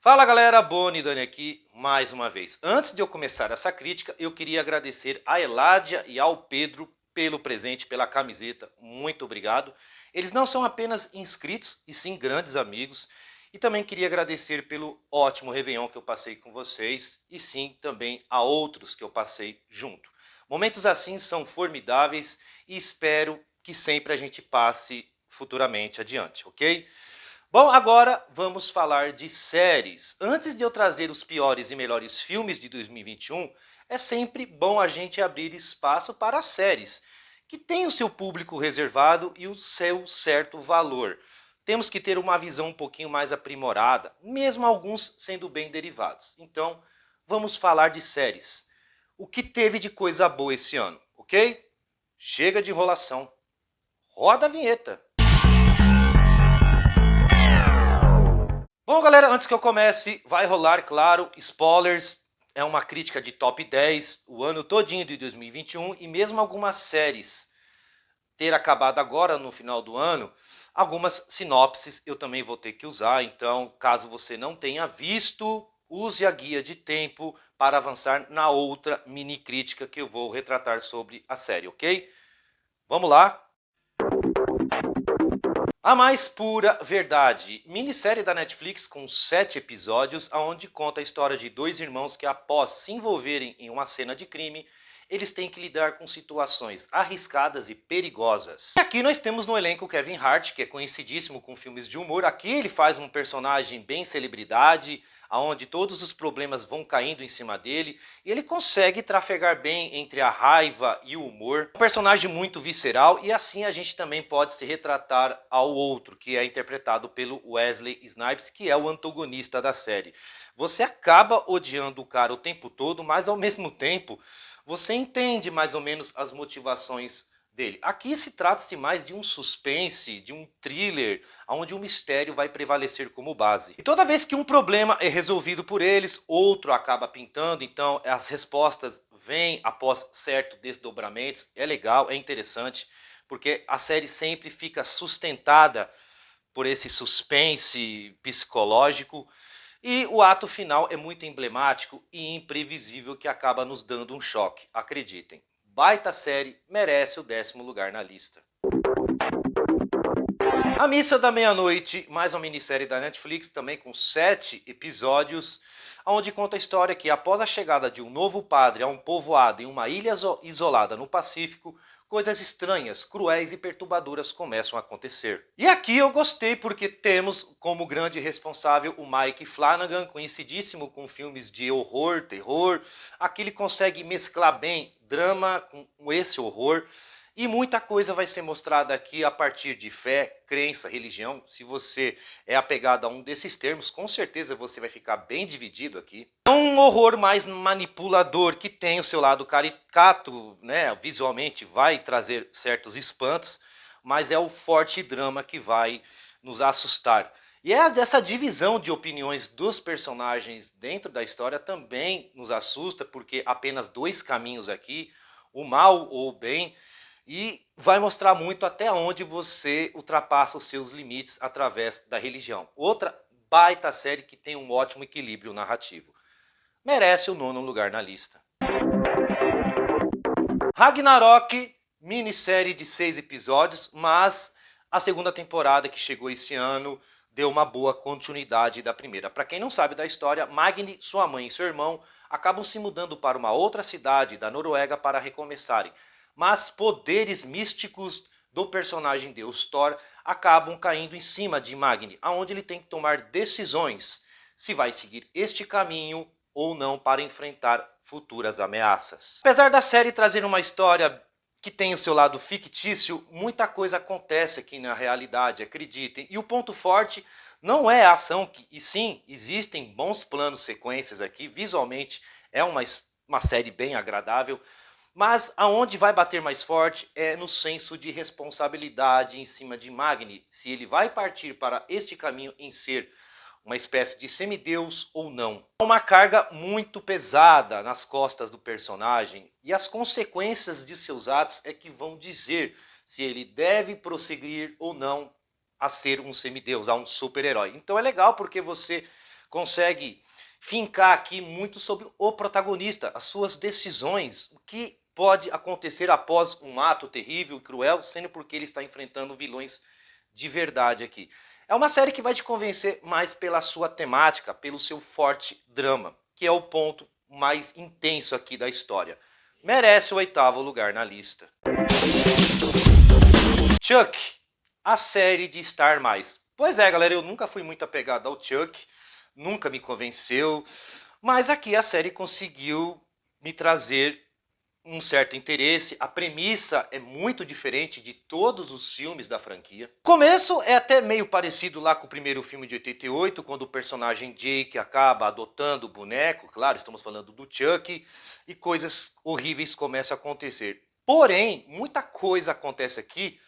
Fala galera, Boni Dani aqui mais uma vez. Antes de eu começar essa crítica, eu queria agradecer a Eládia e ao Pedro pelo presente, pela camiseta. Muito obrigado. Eles não são apenas inscritos, e sim grandes amigos. E também queria agradecer pelo ótimo Réveillon que eu passei com vocês, e sim também a outros que eu passei junto. Momentos assim são formidáveis e espero que sempre a gente passe futuramente adiante, ok? Bom, agora vamos falar de séries. Antes de eu trazer os piores e melhores filmes de 2021, é sempre bom a gente abrir espaço para as séries, que têm o seu público reservado e o seu certo valor. Temos que ter uma visão um pouquinho mais aprimorada, mesmo alguns sendo bem derivados. Então, vamos falar de séries. O que teve de coisa boa esse ano, ok? Chega de enrolação. Roda a vinheta. Bom, galera, antes que eu comece, vai rolar, claro, spoilers. É uma crítica de top 10, o ano todinho de 2021 e mesmo algumas séries ter acabado agora no final do ano, algumas sinopses eu também vou ter que usar. Então, caso você não tenha visto, use a guia de tempo para avançar na outra mini crítica que eu vou retratar sobre a série, ok? Vamos lá? A Mais Pura Verdade, minissérie da Netflix com 7 episódios, onde conta a história de dois irmãos que, após se envolverem em uma cena de crime, eles têm que lidar com situações arriscadas e perigosas. E aqui nós temos no elenco Kevin Hart, que é conhecidíssimo com filmes de humor. Aqui ele faz um personagem bem celebridade, onde todos os problemas vão caindo em cima dele, e ele consegue trafegar bem entre a raiva e o humor. Um personagem muito visceral, e assim a gente também pode se retratar ao outro, que é interpretado pelo Wesley Snipes, que é o antagonista da série. Você acaba odiando o cara o tempo todo, mas ao mesmo tempo você entende mais ou menos as motivações dele. Aqui se trata-se mais de um suspense, de um thriller, onde o mistério vai prevalecer como base. E toda vez que um problema é resolvido por eles, outro acaba pintando, então as respostas vêm após certos desdobramentos. É legal, é interessante, porque a série sempre fica sustentada por esse suspense psicológico. E o ato final é muito emblemático e imprevisível, que acaba nos dando um choque. Acreditem, baita série, merece o 10º lugar na lista. A Missa da Meia-Noite, mais uma minissérie da Netflix, também com 7 episódios, onde conta a história que, após a chegada de um novo padre a um povoado em uma ilha isolada no Pacífico, coisas estranhas, cruéis e perturbadoras começam a acontecer. E aqui eu gostei porque temos como grande responsável o Mike Flanagan, conhecidíssimo com filmes de horror, terror. Aqui ele consegue mesclar bem drama com esse horror. E muita coisa vai ser mostrada aqui a partir de fé, crença, religião. Se você é apegado a um desses termos, com certeza você vai ficar bem dividido aqui. É um horror mais manipulador, que tem o seu lado caricato, né? Visualmente vai trazer certos espantos, mas é o forte drama que vai nos assustar. E é essa divisão de opiniões dos personagens dentro da história também nos assusta, porque apenas dois caminhos aqui, o mal ou o bem, e vai mostrar muito até onde você ultrapassa os seus limites através da religião. Outra baita série que tem um ótimo equilíbrio narrativo. Merece o 9º lugar na lista. Ragnarok, minissérie de 6 episódios, mas a segunda temporada que chegou esse ano deu uma boa continuidade da primeira. Para quem não sabe da história, Magni, sua mãe e seu irmão acabam se mudando para uma outra cidade da Noruega para recomeçarem. Mas poderes místicos do personagem Deus Thor acabam caindo em cima de Magni, aonde ele tem que tomar decisões se vai seguir este caminho ou não para enfrentar futuras ameaças. Apesar da série trazer uma história que tem o seu lado fictício, muita coisa acontece aqui na realidade, acreditem. E o ponto forte não é a ação, e sim, existem bons planos, sequências aqui, visualmente é uma série bem agradável, mas aonde vai bater mais forte é no senso de responsabilidade em cima de Magni, se ele vai partir para este caminho em ser uma espécie de semideus ou não. Há uma carga muito pesada nas costas do personagem, e as consequências de seus atos é que vão dizer se ele deve prosseguir ou não a ser um semideus, a um super-herói. Então é legal porque você consegue fincar aqui muito sobre o protagonista, as suas decisões, o que pode acontecer após um ato terrível e cruel, sendo porque ele está enfrentando vilões de verdade aqui. É uma série que vai te convencer mais pela sua temática, pelo seu forte drama, que é o ponto mais intenso aqui da história. Merece o 8º lugar na lista. Chuck, a série de Star+. Pois é, galera, eu nunca fui muito apegado ao Chuck, nunca me convenceu, mas aqui a série conseguiu me trazer um certo interesse. A premissa é muito diferente de todos os filmes da franquia. O começo é até meio parecido lá com o primeiro filme de 88, quando o personagem Jake acaba adotando o boneco, claro, estamos falando do Chuck, e coisas horríveis começam a acontecer. Porém, muita coisa acontece aqui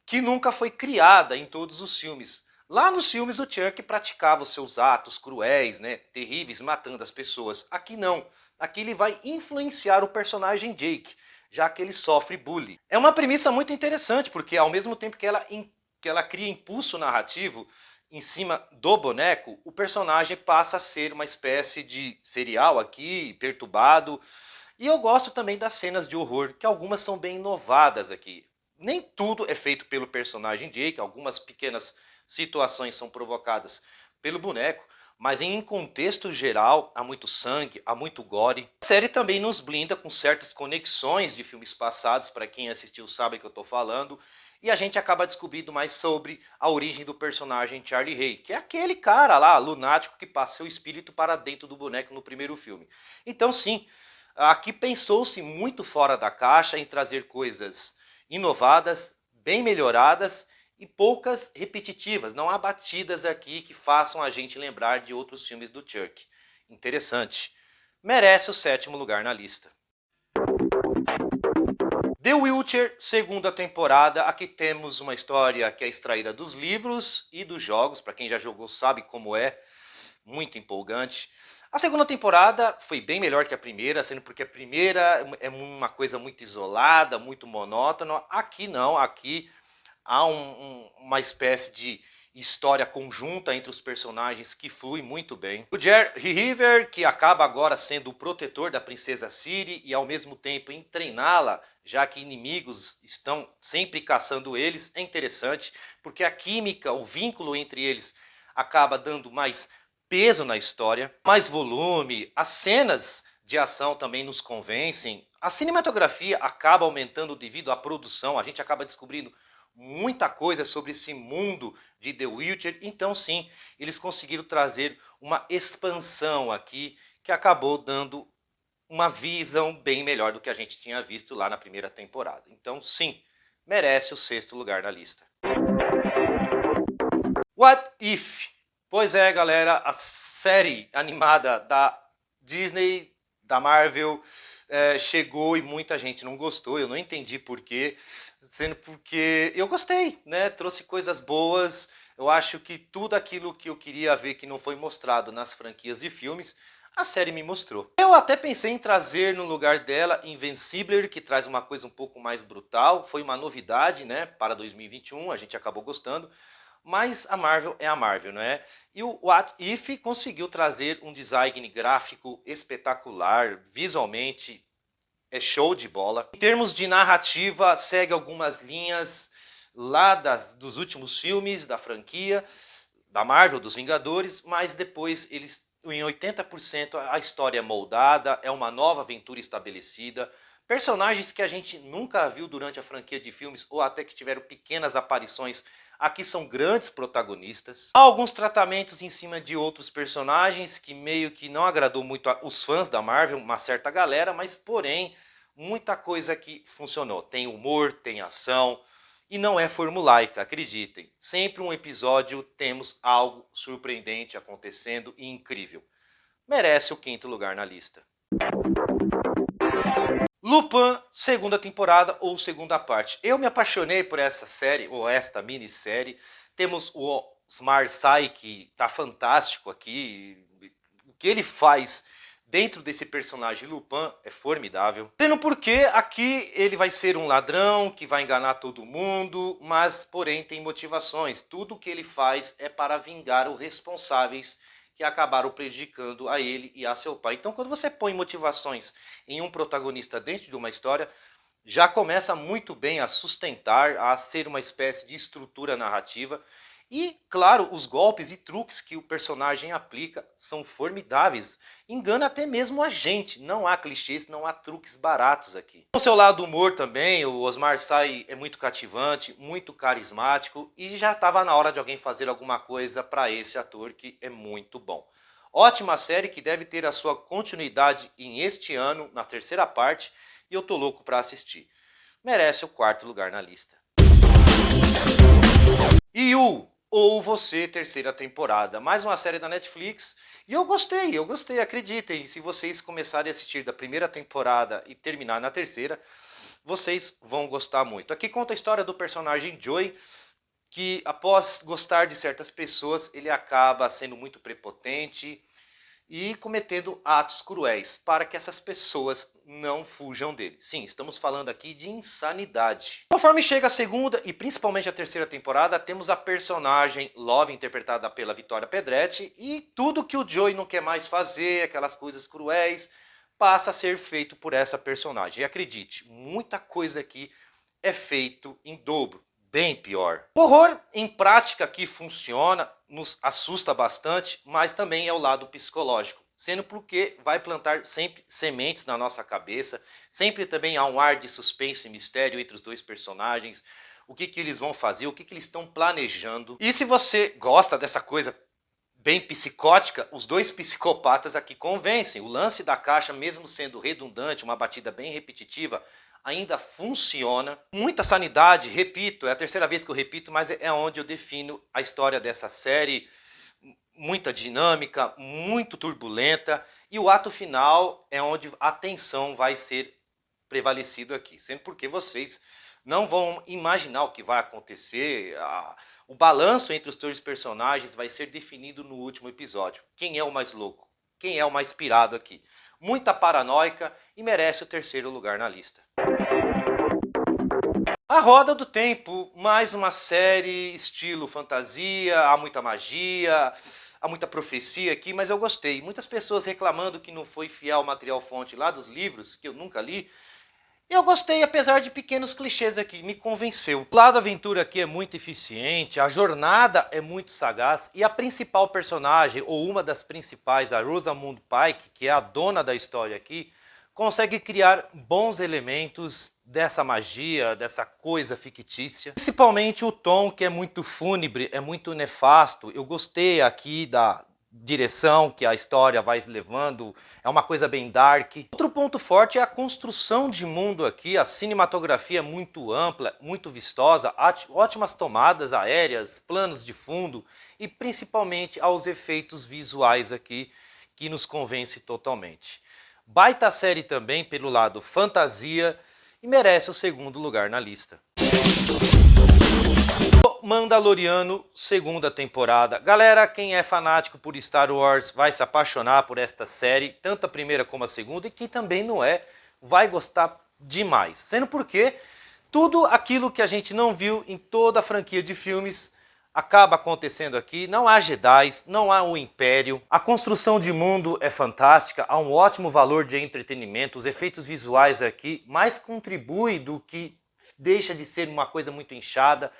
que nunca foi criada em todos os filmes. Lá nos filmes o Chuck praticava os seus atos cruéis, né, terríveis, matando as pessoas. Aqui não. Aqui ele vai influenciar o personagem Jake, já que ele sofre bullying. É uma premissa muito interessante, porque ao mesmo tempo que ela cria impulso narrativo em cima do boneco, o personagem passa a ser uma espécie de serial aqui, perturbado. E eu gosto também das cenas de horror, que algumas são bem inovadas aqui. Nem tudo é feito pelo personagem Jake, algumas pequenas situações são provocadas pelo boneco, mas em contexto geral há muito sangue, há muito gore. A série também nos blinda com certas conexões de filmes passados, para quem assistiu sabe que eu estou falando, e a gente acaba descobrindo mais sobre a origem do personagem Charlie Hay, que é aquele cara lá, lunático, que passa seu espírito para dentro do boneco no primeiro filme. Então sim, aqui pensou-se muito fora da caixa em trazer coisas inovadas, bem melhoradas e poucas repetitivas. Não há batidas aqui que façam a gente lembrar de outros filmes do Chuck. Interessante. Merece o 7º lugar na lista. The Witcher, 2ª temporada. Aqui temos uma história que é extraída dos livros e dos jogos. Para quem já jogou sabe como é. Muito empolgante. A 2ª temporada foi bem melhor que a primeira, sendo porque a primeira é uma coisa muito isolada, muito monótona. Aqui não, aqui há uma espécie de história conjunta entre os personagens que flui muito bem. O Geralt de Rivia, que acaba agora sendo o protetor da princesa Ciri e ao mesmo tempo em treiná-la, já que inimigos estão sempre caçando eles, é interessante, porque a química, o vínculo entre eles acaba dando mais peso na história, mais volume, as cenas de ação também nos convencem, a cinematografia acaba aumentando devido à produção, a gente acaba descobrindo muita coisa sobre esse mundo de The Witcher, então sim, eles conseguiram trazer uma expansão aqui que acabou dando uma visão bem melhor do que a gente tinha visto lá na primeira temporada. Então sim, merece o 6º lugar na lista. What If? Pois é, galera, a série animada da Disney, da Marvel, chegou e muita gente não gostou, eu não entendi porquê, sendo porque eu gostei, né? Trouxe coisas boas, eu acho que tudo aquilo que eu queria ver que não foi mostrado nas franquias de filmes, a série me mostrou. Eu até pensei em trazer no lugar dela Invincible, que traz uma coisa um pouco mais brutal, foi uma novidade, né, para 2021, a gente acabou gostando. Mas a Marvel é a Marvel, não é? E o What If conseguiu trazer um design gráfico espetacular, visualmente é show de bola. Em termos de narrativa, segue algumas linhas lá dos últimos filmes da franquia, da Marvel, dos Vingadores, mas depois eles, em 80% a história é moldada, é uma nova aventura estabelecida. Personagens que a gente nunca viu durante a franquia de filmes ou até que tiveram pequenas aparições aqui são grandes protagonistas. Há alguns tratamentos em cima de outros personagens que meio que não agradou muito os fãs da Marvel, uma certa galera, mas porém muita coisa aqui funcionou. Tem humor, tem ação e não é formulaica, acreditem. Sempre um episódio temos algo surpreendente acontecendo e incrível. Merece o 5º lugar na lista. Lupin, 2ª temporada ou 2ª parte. Eu me apaixonei por essa série, ou esta minissérie. Temos o Osmar Sy, que está fantástico aqui. O que ele faz dentro desse personagem Lupin é formidável. Tendo porque aqui ele vai ser um ladrão que vai enganar todo mundo, mas porém tem motivações. Tudo que ele faz é para vingar os responsáveis que acabaram prejudicando a ele e a seu pai. Então, quando você põe motivações em um protagonista dentro de uma história, já começa muito bem a sustentar, a ser uma espécie de estrutura narrativa. E, claro, os golpes e truques que o personagem aplica são formidáveis. Engana até mesmo a gente. Não há clichês, não há truques baratos aqui. O seu lado do humor também, o Osmar Sy é muito cativante, muito carismático. E já estava na hora de alguém fazer alguma coisa para esse ator que é muito bom. Ótima série que deve ter a sua continuidade em este ano, na terceira parte. E eu tô louco para assistir. Merece o quarto lugar na lista. You ou Você, terceira temporada. Mais uma série da Netflix. E eu gostei, acreditem. Se vocês começarem a assistir da primeira temporada e terminar na terceira, vocês vão gostar muito. Aqui conta a história do personagem Joey, que após gostar de certas pessoas, ele acaba sendo muito prepotente e cometendo atos cruéis para que essas pessoas não fujam dele. Sim, estamos falando aqui de insanidade. Conforme chega a segunda e principalmente a terceira temporada, temos a personagem Love, interpretada pela Vitória Pedretti, e tudo que o Joey não quer mais fazer, aquelas coisas cruéis, passa a ser feito por essa personagem. E acredite, muita coisa aqui é feito em dobro. Bem pior. O horror em prática que funciona, nos assusta bastante, mas também é o lado psicológico. Sendo porque vai plantar sempre sementes na nossa cabeça, sempre também há um ar de suspense e mistério entre os dois personagens, o que eles vão fazer, o que eles estão planejando. E se você gosta dessa coisa bem psicótica, os dois psicopatas aqui convencem. O lance da caixa, mesmo sendo redundante, uma batida bem repetitiva, ainda funciona. Muita sanidade, repito, é a terceira vez que eu repito, mas é onde eu defino a história dessa série. Muita dinâmica, muito turbulenta, e o ato final é onde a tensão vai ser prevalecido aqui, sendo porque vocês não vão imaginar o que vai acontecer. O balanço entre os dois personagens vai ser definido no último episódio. Quem é o mais louco? Quem é o mais pirado aqui? Muita paranoica e merece o terceiro lugar na lista. A Roda do Tempo, mais uma série estilo fantasia, há muita magia, há muita profecia aqui, mas eu gostei. Muitas pessoas reclamando que não foi fiel ao material fonte lá dos livros, que eu nunca li. Eu gostei, apesar de pequenos clichês aqui, me convenceu. O lado aventura aqui é muito eficiente, a jornada é muito sagaz e a principal personagem, ou uma das principais, a Rosamund Pike, que é a dona da história aqui, consegue criar bons elementos dessa magia, dessa coisa fictícia. Principalmente o tom, que é muito fúnebre, é muito nefasto. Eu gostei aqui da direção que a história vai levando, é uma coisa bem dark. Outro ponto forte é a construção de mundo aqui, a cinematografia é muito ampla, muito vistosa, ótimas tomadas aéreas, planos de fundo e principalmente aos efeitos visuais aqui que nos convence totalmente. Baita série também pelo lado fantasia e merece o segundo lugar na lista. Mandaloriano, segunda temporada. Galera, quem é fanático por Star Wars vai se apaixonar por esta série, tanto a primeira como a segunda, e quem também não é, vai gostar demais. Sendo porque tudo aquilo que a gente não viu em toda a franquia de filmes acaba acontecendo aqui. Não há Jedi, não há o Império. A construção de mundo é fantástica, há um ótimo valor de entretenimento. Os efeitos visuais aqui mais contribuem do que deixa de ser uma coisa muito inchada.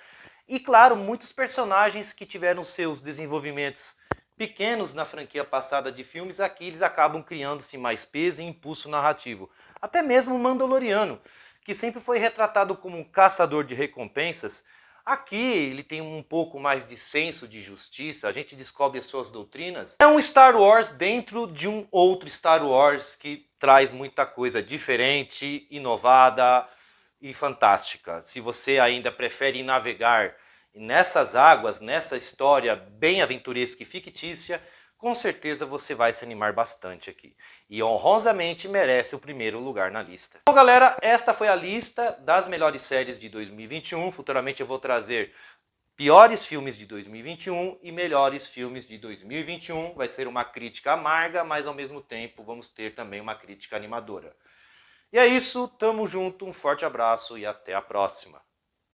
E claro, muitos personagens que tiveram seus desenvolvimentos pequenos na franquia passada de filmes, aqui eles acabam criando-se mais peso e impulso narrativo. Até mesmo o Mandaloriano, que sempre foi retratado como um caçador de recompensas, aqui ele tem um pouco mais de senso de justiça, a gente descobre as suas doutrinas. É um Star Wars dentro de um outro Star Wars que traz muita coisa diferente, inovada e fantástica. Se você ainda prefere navegar nessas águas, nessa história bem aventuresca e fictícia, com certeza você vai se animar bastante aqui. E honrosamente merece o primeiro lugar na lista. Bom, galera, esta foi a lista das melhores séries de 2021. Futuramente eu vou trazer piores filmes de 2021 e melhores filmes de 2021. Vai ser uma crítica amarga, mas ao mesmo tempo vamos ter também uma crítica animadora. E é isso, tamo junto, um forte abraço e até a próxima.